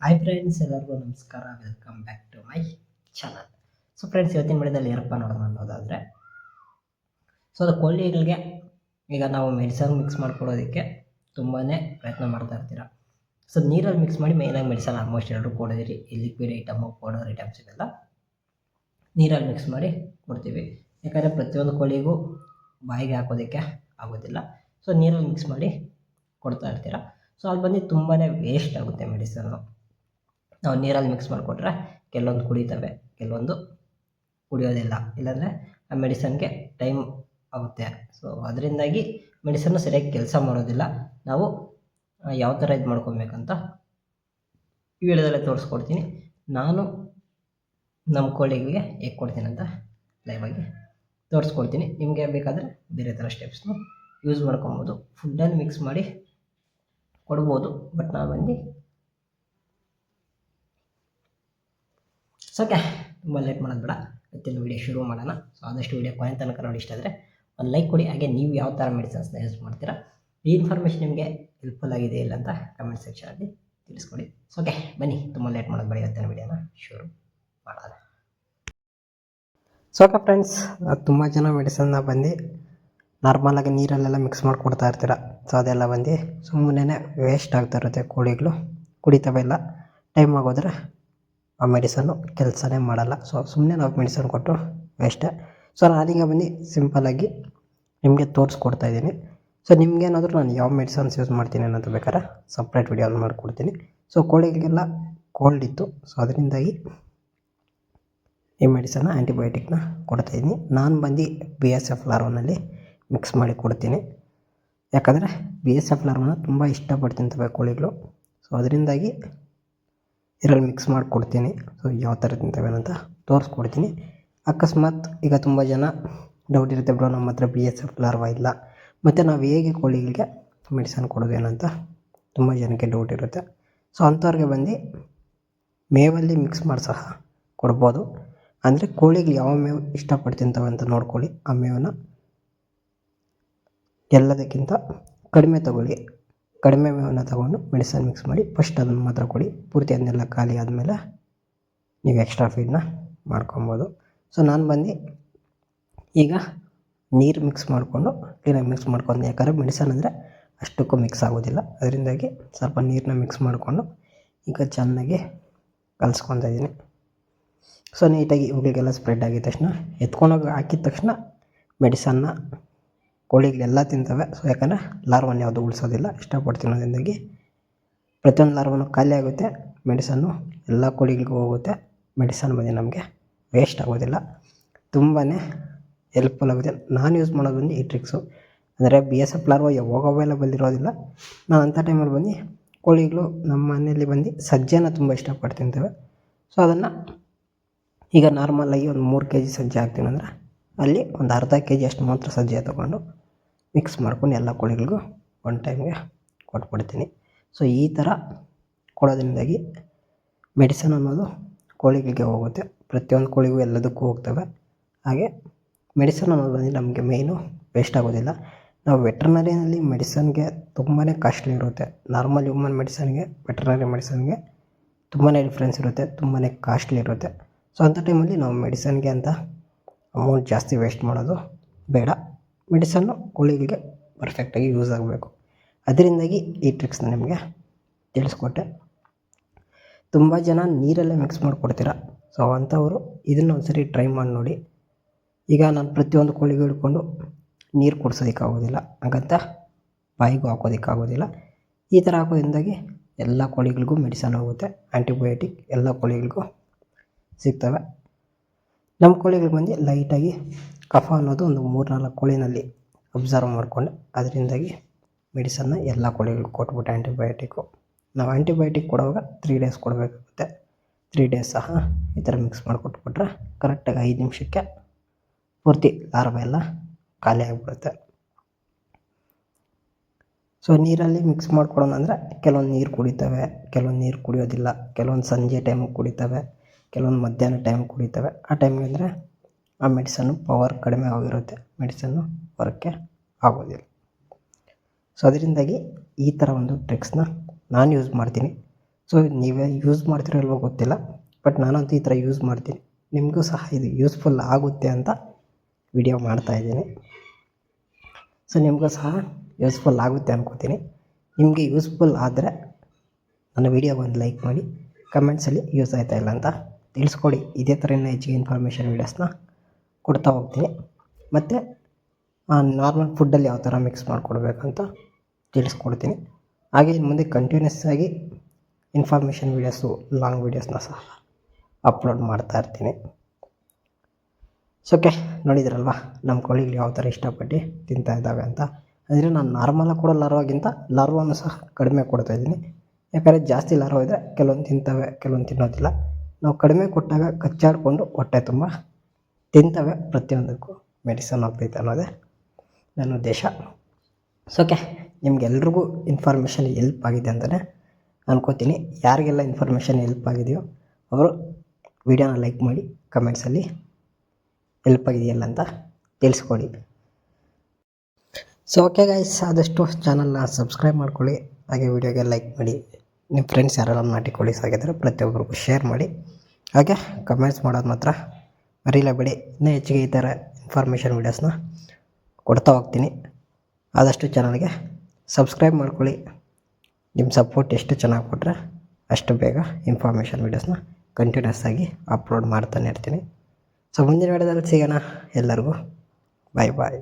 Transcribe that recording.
Hi friends, ಎಲ್ಲರಿಗೂ ನಮಸ್ಕಾರ. Welcome back to my channel. So friends, ಇವತ್ತಿನ ವಿಡಿಯೋದಲ್ಲಿ ಏನಪ್ಪ ನೋಡೋಣ ಅನ್ನೋದಾದರೆ, ಸೊ ಅದು ಕೋಳಿಗಳಿಗೆ ಈಗ ನಾವು ಮೆಡಿಸನ್ ಮಿಕ್ಸ್ ಮಾಡ್ಕೊಡೋದಕ್ಕೆ ತುಂಬಾ ಪ್ರಯತ್ನ ಮಾಡ್ತಾ ಇರ್ತೀರ. ಸೊ ನೀರಲ್ಲಿ ಮಿಕ್ಸ್ ಮಾಡಿ ಮೇಯ್ನಾಗಿ ಮೆಡಿಸನ್ ಆಲ್ಮೋಸ್ಟ್ ಎಲ್ಲರೂ ಕೊಡೋದಿರಿ. ಈ ಲಿಕ್ವಿಡ್ ಐಟಮು, ಪೌಡರ್ ಐಟಮ್ಸ್ ಇವೆಲ್ಲ ನೀರಲ್ಲಿ ಮಿಕ್ಸ್ ಮಾಡಿ ಕೊಡ್ತೀವಿ. ಯಾಕಂದರೆ ಪ್ರತಿಯೊಂದು ಕೋಳಿಗೂ ಬಾಯಿಗೆ ಹಾಕೋದಕ್ಕೆ ಆಗೋದಿಲ್ಲ. ಸೊ ನೀರಲ್ಲಿ ಮಿಕ್ಸ್ ಮಾಡಿ ಕೊಡ್ತಾ ಇರ್ತೀರ. ಸೊ ಅಲ್ಲಿ ಬಂದು ತುಂಬಾ ವೇಸ್ಟ್ ಆಗುತ್ತೆ ಮೆಡಿಸನ್ನು. ನಾವು ನೀರಲ್ಲಿ ಮಿಕ್ಸ್ ಮಾಡಿಕೊಟ್ರೆ ಕೆಲವೊಂದು ಕುಡಿತವೆ, ಕೆಲವೊಂದು ಕುಡಿಯೋದಿಲ್ಲ. ಇಲ್ಲಾಂದರೆ ಆ ಮೆಡಿಸನ್ಗೆ ಟೈಮ್ ಆಗುತ್ತೆ. ಸೊ ಅದರಿಂದಾಗಿ ಮೆಡಿಸನ್ನು ಸರಿಯಾಗಿ ಕೆಲಸ ಮಾಡೋದಿಲ್ಲ. ನಾವು ಯಾವ ಥರ ಇದು ಮಾಡ್ಕೊಬೇಕಂತ ಈ ವಿಡಿಯೋದಲ್ಲೇ ತೋರಿಸ್ಕೊಡ್ತೀನಿ. ನಾನು ನಮ್ಮ ಕೋಳಿಗಳಿಗೆ ಹೇಗೆ ಕೊಡ್ತೀನಿ ಅಂತ ಲೈವಾಗಿ ತೋರಿಸ್ಕೊಡ್ತೀನಿ. ನಿಮಗೆ ಬೇಕಾದರೆ ಬೇರೆ ಥರ ಸ್ಟೆಪ್ಸ್ನು ಯೂಸ್ ಮಾಡ್ಕೊಬೋದು. ಫುಡ್ಡನ್ನು ಮಿಕ್ಸ್ ಮಾಡಿ ಕೊಡ್ಬೋದು, ಬಟ್ ನಾನು ಬಂದು ಓಕೆ, ತುಂಬ ಲೇಟ್ ಮಾಡೋದು ಬೇಡ, ಇವತ್ತಿನ ವೀಡಿಯೋ ಶುರು ಮಾಡೋಣ. ಸೊ ಆದಷ್ಟು ವೀಡಿಯೋ ಕೊನೆ ತನಕ ನೋಡಿ. ಇಷ್ಟ ಆದರೆ ಒಂದು ಲೈಕ್ ಕೊಡಿ. ಹಾಗೆ ನೀವು ಯಾವ ಥರ ಮೆಡಿಸನ್ಸ್ನ ಯೂಸ್ ಮಾಡ್ತೀರಾ, ಈ ಇನ್ಫಾರ್ಮೇಷನ್ ನಿಮಗೆ ಹೆಲ್ಪ್ಫುಲ್ ಆಗಿದೆ ಇಲ್ಲ ಅಂತ ಕಮೆಂಟ್ ಸೆಕ್ಷನಲ್ಲಿ ತಿಳಿಸ್ಕೊಡಿ. ಸೊ ಓಕೆ, ಬನ್ನಿ, ತುಂಬ ಲೇಟ್ ಮಾಡೋದು ಬೇಡ, ಇವತ್ತಿನ ವೀಡಿಯೋನ ಶುರು ಮಾಡೋಣ. ಸೊ ಓಕೆ ಫ್ರೆಂಡ್ಸ್, ತುಂಬ ಜನ ಮೆಡಿಸನ್ನ ಬಂದು ನಾರ್ಮಲಾಗಿ ನೀರಲ್ಲೆಲ್ಲ ಮಿಕ್ಸ್ ಮಾಡಿ ಕೊಡ್ತಾ ಇರ್ತೀರ. ಸೊ ಅದೆಲ್ಲ ಬಂದು ಸುಮ್ಮನೆ ವೇಸ್ಟ್ ಆಗ್ತಾ ಇರುತ್ತೆ. ಕೋಳಿಗಳು ಕುಡಿತವೆ ಇಲ್ಲ, ಟೈಮ್ ಆಗೋದ್ರೆ ಆ ಮೆಡಿಸನ್ನು ಕೆಲಸನೇ ಮಾಡಲ್ಲ. ಸೊ ಸುಮ್ಮನೆ ನಾವು ಮೆಡಿಸನ್ ಕೊಟ್ಟು ವೇಸ್ಟೇ. ಸೊ ನಾನೀಗ ಬಂದು ಸಿಂಪಲ್ಲಾಗಿ ನಿಮಗೆ ತೋರಿಸ್ಕೊಡ್ತಾ ಇದ್ದೀನಿ. ಸೊ ನಿಮಗೇನಾದರೂ ನಾನು ಯಾವ ಮೆಡಿಸನ್ಸ್ ಯೂಸ್ ಮಾಡ್ತೀನಿ ಅನ್ನೋದು ಬೇಕಾದ್ರೆ ಸಪ್ರೇಟ್ ವಿಡಿಯೋ ಮಾಡಿಕೊಡ್ತೀನಿ. ಸೊ ಕೋಳಿಗಳಿಗೆಲ್ಲ ಕೋಲ್ಡ್ ಇತ್ತು, ಸೊ ಅದರಿಂದಾಗಿ ಈ ಮೆಡಿಸನ್ನ ಆ್ಯಂಟಿಬಯೋಟಿಕ್ನ ಕೊಡ್ತಾಯಿದ್ದೀನಿ. ನಾನು ಬಂದು BSF ಲಾರ್ವನಲ್ಲಿ ಮಿಕ್ಸ್ ಮಾಡಿ ಕೊಡ್ತೀನಿ. ಯಾಕಂದರೆ BSF ಲಾರ್ವನ ತುಂಬ ಇಷ್ಟಪಟ್ಟು ತಿಂತವೆ ಕೋಳಿಗಳು. ಸೊ ಅದರಿಂದಾಗಿ ಇದರಲ್ಲಿ ಮಿಕ್ಸ್ ಮಾಡಿ ಕೊಡ್ತೀನಿ. ಸೊ ಯಾವ ಥರ ತಿಂತವೆ ಅಂತ ತೋರಿಸ್ಕೊಡ್ತೀನಿ. ಅಕಸ್ಮಾತ್ ಈಗ ತುಂಬ ಜನ ಡೌಟ್ ಇರುತ್ತೆ, ಬ್ರೋ ನಮ್ಮ ಹತ್ರ BSF ಲಾರ್ವ ಇಲ್ಲ, ಮತ್ತು ನಾವು ಹೇಗೆ ಕೋಳಿಗಳಿಗೆ ಮೆಡಿಸನ್ ಕೊಡೋದೇನಂತ ತುಂಬ ಜನಕ್ಕೆ ಡೌಟ್ ಇರುತ್ತೆ. ಸೊ ಅಂಥವ್ರಿಗೆ ಬಂದು ಮೇವಲ್ಲಿ ಮಿಕ್ಸ್ ಮಾಡಿ ಸಹ ಕೊಡ್ಬೋದು. ಅಂದರೆ ಕೋಳಿಗಳು ಯಾವ ಮೇವು ಇಷ್ಟಪಟ್ಟು ತಿಂತವೆ ಅಂತ ನೋಡ್ಕೊಳ್ಳಿ. ಆ ಮೇವನ್ನು ಎಲ್ಲದಕ್ಕಿಂತ ಕಡಿಮೆ ತಗೊಳ್ಳಿ. ಕಡಿಮೆ ಮೇವನ್ನು ತಗೊಂಡು ಮೆಡಿಸನ್ ಮಿಕ್ಸ್ ಮಾಡಿ ಫಸ್ಟ್ ಅದನ್ನು ಮಾತ್ರ ಕೊಡಿ. ಪೂರ್ತಿ ಅದನ್ನೆಲ್ಲ ಖಾಲಿ ಆದಮೇಲೆ ನೀವು ಎಕ್ಸ್ಟ್ರಾ ಫೀಡ್ನ ಮಾಡ್ಕೊಬೋದು. ಸೊ ನಾನು ಬಂದು ಈಗ ನೀರು ಮಿಕ್ಸ್ ಮಾಡಿಕೊಂಡು ಕ್ಲೀನಾಗಿ ಮಿಕ್ಸ್ ಮಾಡ್ಕೊಂಡು, ಯಾಕಂದರೆ ಮೆಡಿಸನ್ ಅಂದರೆ ಅಷ್ಟಕ್ಕೂ ಮಿಕ್ಸ್ ಆಗೋದಿಲ್ಲ. ಅದರಿಂದಾಗಿ ಸ್ವಲ್ಪ ನೀರನ್ನ ಮಿಕ್ಸ್ ಮಾಡಿಕೊಂಡು ಈಗ ಚೆನ್ನಾಗಿ ಕಲಿಸ್ಕೊತಾ ಇದ್ದೀನಿ. ಸೊ ನೀಟಾಗಿ ಇವುಗಳಿಗೆಲ್ಲ ಸ್ಪ್ರೆಡ್ ಆಗಿದ ತಕ್ಷಣ ಎತ್ಕೊಂಡೋಗಿ ಹಾಕಿದ ತಕ್ಷಣ ಮೆಡಿಸನ್ನ ಕೋಳಿಗಳೆಲ್ಲ ತಿಂತವೆ. ಸೊ ಯಾಕಂದರೆ ಲಾರ್ವನ್ನ ಯಾವುದು ಉಳಿಸೋದಿಲ್ಲ, ಇಷ್ಟಪಟ್ಟು ತಿನ್ನೋದ್ರಿಂದಾಗಿ ಪ್ರತಿಯೊಂದು ಲಾರ್ವನು ಖಾಲಿ ಆಗುತ್ತೆ. ಮೆಡಿಸನ್ನು ಎಲ್ಲ ಕೋಳಿಗಳಿಗೂ ಹೋಗುತ್ತೆ. ಮೆಡಿಸನ್ ಬಂದು ನಮಗೆ ವೇಸ್ಟ್ ಆಗೋದಿಲ್ಲ, ತುಂಬಾ ಹೆಲ್ಪ್ಫುಲ್ ಆಗುತ್ತೆ. ನಾನು ಯೂಸ್ ಮಾಡೋದು ಬಂದು ಈ ಟ್ರಿಕ್ಸು. ಅಂದರೆ BSF ಲಾರ್ವ ಯಾವಾಗ ಅವೈಲೇಬಲ್ ಇರೋದಿಲ್ಲ. ನಾನು ಅಂಥ ಟೈಮಲ್ಲಿ ಬಂದು ಕೋಳಿಗಳು ನಮ್ಮ ಮನೆಯಲ್ಲಿ ಬಂದು ಸಜ್ಜೆನ ತುಂಬ ಇಷ್ಟಪಟ್ಟು ತಿಂತವೆ. ಸೊ ಅದನ್ನು ಈಗ ನಾರ್ಮಲಾಗಿ ಒಂದು 3 kg ಸಜ್ಜೆ ಹಾಕ್ತೀನಿ ಅಂದರೆ ಅಲ್ಲಿ ಒಂದು ಅರ್ಧ kg ಅಷ್ಟು ಮಾತ್ರ ಸಜ್ಜೆ ತೊಗೊಂಡು ಮಿಕ್ಸ್ ಮಾಡ್ಕೊಂಡು ಎಲ್ಲ ಕೋಳಿಗಳಿಗೂ ಒನ್ ಟೈಮ್ಗೆ ಕೊಟ್ಬಿಡ್ತೀನಿ. ಸೊ ಈ ಥರ ಕೊಡೋದ್ರಿಂದಾಗಿ ಮೆಡಿಸನ್ ಅನ್ನೋದು ಕೋಳಿಗಳಿಗೆ ಹೋಗುತ್ತೆ. ಪ್ರತಿಯೊಂದು ಕೋಳಿಗೂ ಎಲ್ಲದಕ್ಕೂ ಹೋಗ್ತವೆ. ಹಾಗೆ ಮೆಡಿಸನ್ ಅನ್ನೋದು ಬಂದು ನಮಗೆ ಮೇಯ್ನು ವೇಸ್ಟ್ ಆಗೋದಿಲ್ಲ. ನಾವು ವೆಟ್ರನರಿನಲ್ಲಿ ಮೆಡಿಸನ್ಗೆ ತುಂಬಾ ಕಾಸ್ಟ್ಲಿ ಇರುತ್ತೆ. ನಾರ್ಮಲ್ ಹ್ಯೂಮನ್ ಮೆಡಿಸನ್ಗೆ ವೆಟ್ರನರಿ ಮೆಡಿಸನ್ಗೆ ತುಂಬಾ ಡಿಫ್ರೆನ್ಸ್ ಇರುತ್ತೆ, ತುಂಬಾ ಕಾಸ್ಟ್ಲಿ ಇರುತ್ತೆ. ಸೊ ಅಂಥ ಟೈಮಲ್ಲಿ ನಾವು ಮೆಡಿಸನ್ಗೆ ಅಂತ ಅಮೌಂಟ್ ಜಾಸ್ತಿ ವೇಸ್ಟ್ ಮಾಡೋದು ಬೇಡ. ಮೆಡಿಸನ್ನು ಕೋಳಿಗಳಿಗೆ ಪರ್ಫೆಕ್ಟಾಗಿ ಯೂಸ್ ಆಗಬೇಕು. ಅದರಿಂದಾಗಿ ಈ ಟ್ರಿಕ್ಸ್ನ ನಿಮಗೆ ತಿಳಿಸ್ಕೊಟ್ಟೆ. ತುಂಬ ಜನ ನೀರಲ್ಲೇ ಮಿಕ್ಸ್ ಮಾಡಿಕೊಡ್ತೀರ. ಸೊ ಅಂಥವರು ಇದನ್ನು ಒಂದ್ಸರಿ ಟ್ರೈ ಮಾಡಿ ನೋಡಿ. ಈಗ ನಾನು ಪ್ರತಿಯೊಂದು ಕೋಳಿಗೂ ಹಿಡ್ಕೊಂಡು ನೀರು ಕುಡ್ಸೋದಕ್ಕಾಗೋದಿಲ್ಲ, ಹಾಗಂತ ಬಾಯಿಗೂ ಹಾಕೋದಕ್ಕಾಗೋದಿಲ್ಲ. ಈ ಥರ ಹಾಕೋದ್ರಿಂದಾಗಿ ಎಲ್ಲ ಕೋಳಿಗಳಿಗೂ ಮೆಡಿಸನ್ ಹೋಗುತ್ತೆ. ಆ್ಯಂಟಿಬಯೋಟಿಕ್ ಎಲ್ಲ ಕೋಳಿಗಳಿಗೂ ಸಿಗ್ತವೆ. ನಮ್ಮ ಕೋಳಿಗಳು ಬಂದು ಲೈಟಾಗಿ ಕಫ ಅನ್ನೋದು ಒಂದು 3-4 ಕೋಳಿನಲ್ಲಿ ಅಬ್ಸರ್ವ್ ಮಾಡಿಕೊಂಡೆ. ಅದರಿಂದಾಗಿ ಮೆಡಿಸನ್ನ ಎಲ್ಲ ಕೋಳಿಗಳಿಗೂ ಕೊಟ್ಬಿಟ್ಟು ಆ್ಯಂಟಿಬಯೋಟಿಕ್ಕು ನಾವು ಆ್ಯಂಟಿಬಯೋಟಿಕ್ ಕೊಡುವಾಗ 3 days ಕೊಡಬೇಕಾಗುತ್ತೆ. 3 days ಸಹ ಈ ಥರ ಮಿಕ್ಸ್ ಮಾಡಿಕೊಟ್ಬಿಟ್ರೆ ಕರೆಕ್ಟಾಗಿ 5 ನಿಮಿಷಕ್ಕೆ ಪೂರ್ತಿ ಲಾರ್ವ ಎಲ್ಲ ಖಾಲಿ ಆಗಿಬಿಡುತ್ತೆ. ಸೊ ನೀರಲ್ಲಿ ಮಿಕ್ಸ್ ಮಾಡ್ಕೊಡೋಣ ಅಂದರೆ ಕೆಲವೊಂದು ನೀರು ಕುಡಿತವೆ, ಕೆಲವೊಂದು ನೀರು ಕುಡಿಯೋದಿಲ್ಲ, ಕೆಲವೊಂದು ಸಂಜೆ ಟೈಮಿಗೆ ಕುಡಿತವೆ, ಕೆಲವೊಂದು ಮಧ್ಯಾಹ್ನ ಟೈಮ್ ಕುಡಿತವೆ. ಆ ಟೈಮ್ಗೆ ಅಂದರೆ ಆ ಮೆಡಿಸನ್ನು ಪವರ್ ಕಡಿಮೆ ಆಗಿರುತ್ತೆ, ಮೆಡಿಸನ್ನು ವರ್ಕೆ ಆಗೋದಿಲ್ಲ. ಸೊ ಅದರಿಂದಾಗಿ ಈ ಥರ ಒಂದು ಟ್ರಿಕ್ಸ್ನ ನಾನು ಯೂಸ್ ಮಾಡ್ತೀನಿ. ಸೊ ನೀವೇ ಯೂಸ್ ಮಾಡ್ತಿರೋ ಇಲ್ವೋ ಗೊತ್ತಿಲ್ಲ, ಬಟ್ ನಾನಂತೂ ಈ ಥರ ಯೂಸ್ ಮಾಡ್ತೀನಿ. ನಿಮಗೂ ಸಹ ಇದು ಯೂಸ್ಫುಲ್ ಆಗುತ್ತೆ ಅಂತ ವಿಡಿಯೋ ಮಾಡ್ತಾಯಿದ್ದೀನಿ. ಸೊ ನಿಮಗೂ ಸಹ ಯೂಸ್ಫುಲ್ ಆಗುತ್ತೆ ಅನ್ಕೋತೀನಿ. ನಿಮಗೆ ಯೂಸ್ಫುಲ್ ಆದರೆ ನನ್ನ ವಿಡಿಯೋ ಒಂದು ಲೈಕ್ ಮಾಡಿ, ಕಮೆಂಟ್ಸಲ್ಲಿ ಯೂಸ್ ಆಯ್ತಾ ಇಲ್ಲ ಅಂತ ತಿಳಿಸ್ಕೊಡಿ. ಇದೇ ಥರ ಇನ್ನೂ ಹೆಚ್ಚಿಗೆ ಇನ್ಫಾರ್ಮೇಷನ್ ವೀಡಿಯೋಸ್ನ ಕೊಡ್ತಾ ಹೋಗ್ತೀನಿ. ಮತ್ತು ನಾರ್ಮಲ್ ಫುಡ್ಡಲ್ಲಿ ಯಾವ ಥರ ಮಿಕ್ಸ್ ಮಾಡಿಕೊಡ್ಬೇಕಂತ ತಿಳಿಸ್ಕೊಡ್ತೀನಿ. ಹಾಗೆ ಇನ್ನು ಮುಂದೆ ಕಂಟಿನ್ಯೂಸ್ ಆಗಿ ಇನ್ಫಾರ್ಮೇಷನ್ ವೀಡಿಯೋಸು, ಲಾಂಗ್ ವೀಡಿಯೋಸ್ನ ಸಹ ಅಪ್ಲೋಡ್ ಮಾಡ್ತಾ ಇರ್ತೀನಿ. ಸೊ ಓಕೆ, ನೋಡಿದ್ರಲ್ವ ನಮ್ಮ ಕೋಳಿಗಳು ಯಾವ ಥರ ಇಷ್ಟಪಟ್ಟು ತಿಂತಾ ಇದ್ದಾವೆ ಅಂತ. ಅಂದರೆ ನಾನು ನಾರ್ಮಲಾಗಿ ಕೊಡೋ ಲಾರ್ವಾಗಿಂತ ಲಾರ್ವಾನು ಸಹ ಕಡಿಮೆ ಕೊಡ್ತಾಯಿದ್ದೀನಿ. ಯಾಕಂದರೆ ಜಾಸ್ತಿ ಲಾರ್ವಾ ಇದ್ದರೆ ಕೆಲವೊಂದು ತಿಂತವೆ, ಕೆಲವೊಂದು ತಿನ್ನೋದಿಲ್ಲ. ನಾವು ಕಡಿಮೆ ಕೊಟ್ಟಾಗ ಕಚ್ಚಾಡಿಕೊಂಡು ಹೊಟ್ಟೆ ತುಂಬ ತಿಂತವೆ. ಪ್ರತಿಯೊಂದಕ್ಕೂ ಮೆಡಿಸನ್ ಹೋಗ್ತೈತೆ ಅನ್ನೋದೇ ನನ್ನ ಉದ್ದೇಶ. ಸೊ ಓಕೆ, ನಿಮಗೆಲ್ರಿಗೂ ಇನ್ಫಾರ್ಮೇಷನ್ ಹೆಲ್ಪ್ ಆಗಿದೆ ಅಂತಲೇ ಅನ್ಕೋತೀನಿ. ಯಾರಿಗೆಲ್ಲ ಇನ್ಫಾರ್ಮೇಷನ್ ಹೆಲ್ಪ್ ಆಗಿದೆಯೋ ಅವರು ವಿಡಿಯೋನ ಲೈಕ್ ಮಾಡಿ, ಕಮೆಂಟ್ಸಲ್ಲಿ ಹೆಲ್ಪ್ ಆಗಿದೆಯಲ್ಲ ಅಂತ ತಿಳಿಸ್ಕೊಡಿ. ಸೊ ಓಕೆ ಗೈಸ್, ಆದಷ್ಟು ಚಾನಲ್ನ ಸಬ್ಸ್ಕ್ರೈಬ್ ಮಾಡ್ಕೊಳ್ಳಿ. ಹಾಗೆ ವಿಡಿಯೋಗೆ ಲೈಕ್ ಮಾಡಿ. ನಿಮ್ಮ ಫ್ರೆಂಡ್ಸ್ ಯಾರೆಲ್ಲ ನಾಟಿ ಕೋಳೀಸ್ ಆಗಿದ್ದರೆ ಪ್ರತಿಯೊಬ್ಬರಿಗೂ ಶೇರ್ ಮಾಡಿ. ಹಾಗೆ ಕಮೆಂಟ್ಸ್ ಮಾಡೋದು ಮಾತ್ರ ಮರೀಲೇಬೇಡಿ. ಇನ್ನೂ ಹೆಚ್ಚಿಗೆ ಈ ಥರ ಇನ್ಫಾರ್ಮೇಷನ್ ವೀಡಿಯೋಸ್ನ ಕೊಡ್ತಾ ಹೋಗ್ತೀನಿ. ಆದಷ್ಟು ಚಾನಲ್ಗೆ ಸಬ್ಸ್ಕ್ರೈಬ್ ಮಾಡ್ಕೊಳ್ಳಿ. ನಿಮ್ಮ ಸಪೋರ್ಟ್ ಎಷ್ಟು ಚೆನ್ನಾಗಿ ಕೊಟ್ಟರೆ ಅಷ್ಟು ಬೇಗ ಇನ್ಫಾರ್ಮೇಷನ್ ವೀಡಿಯೋಸ್ನ ಕಂಟಿನ್ಯೂಸ್ ಆಗಿ ಅಪ್ಲೋಡ್ ಮಾಡ್ತಾನೆ ಇರ್ತೀನಿ. ಸೊ ಮುಂದಿನ ವಿಡಿಯೋದಲ್ಲಿ ಸಿಗೋಣ. ಎಲ್ಲರಿಗೂ ಬಾಯ್ ಬಾಯ್.